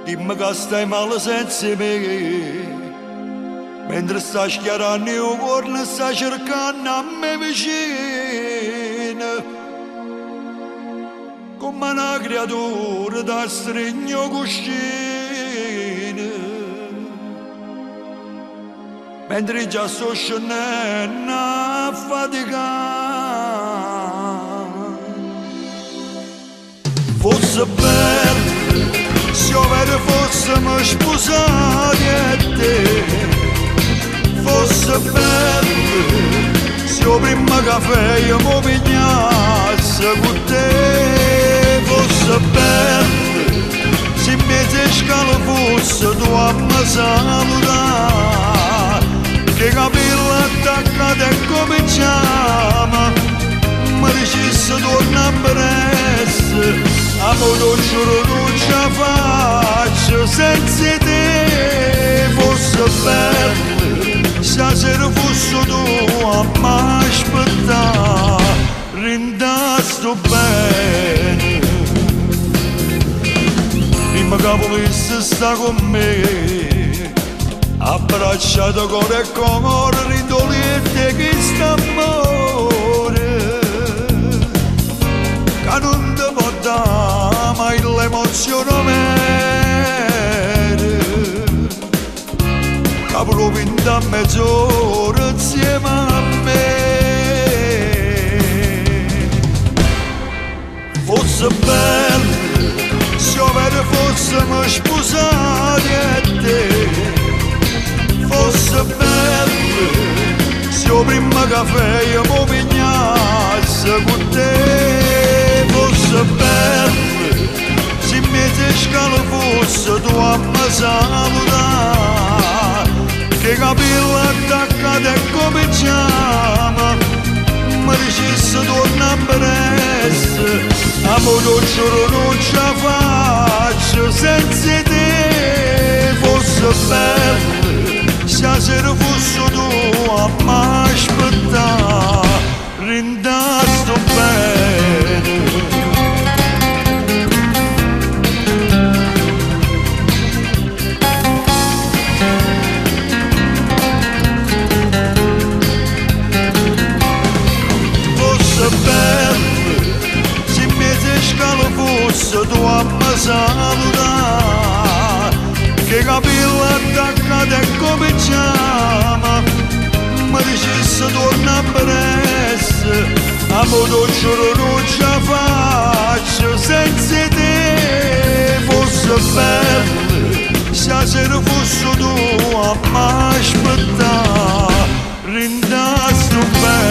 Dimmi che stai male senza me, mentre stai schiarando il cuore stai cercando a me vicino, come una creatura da stregno cuscino, mentre già sto scendendo a faticare. Fosse bello se io fossimo sposati a te, fosse bello se io prima caffè io mi pignasse con te, fosse bello se mezzo scalo fosse tu a me salutare, che capello attaccato e cominciamo, mi dicesse torna presto. Amore, non giuro non ce la faccio senza te, fosse bello, stasera fosse tu a m'aspettare, rindasto bene, prima che volesse sta con me, abbracciato cuore e cuore, ridolente che sta amore, che non ti può dare mai l'emozione vera, che proprio in da mezz'ora insieme a me. Fosse bello se io fossimo sposati a te, fosse bello se io prima caffè io mi pignasse con te, fosse bello se mezzo scalo fosse tu a me salutare, che capello attaccato e cominciamo, mi dicesse torna presto, amore non giuro non ce la faccio senza te, fosse bello stasera fosse tu a m'aspettare, rindasto bene. Fosse bello se mezzo scalo fosse tu a me salutare, che capello attaccato e cominciamo, mi dicesse torna presto, amore non giuro non ce la faccio senza te, fosse bello stasera fosse tu a m'aspettare, rindasto bene.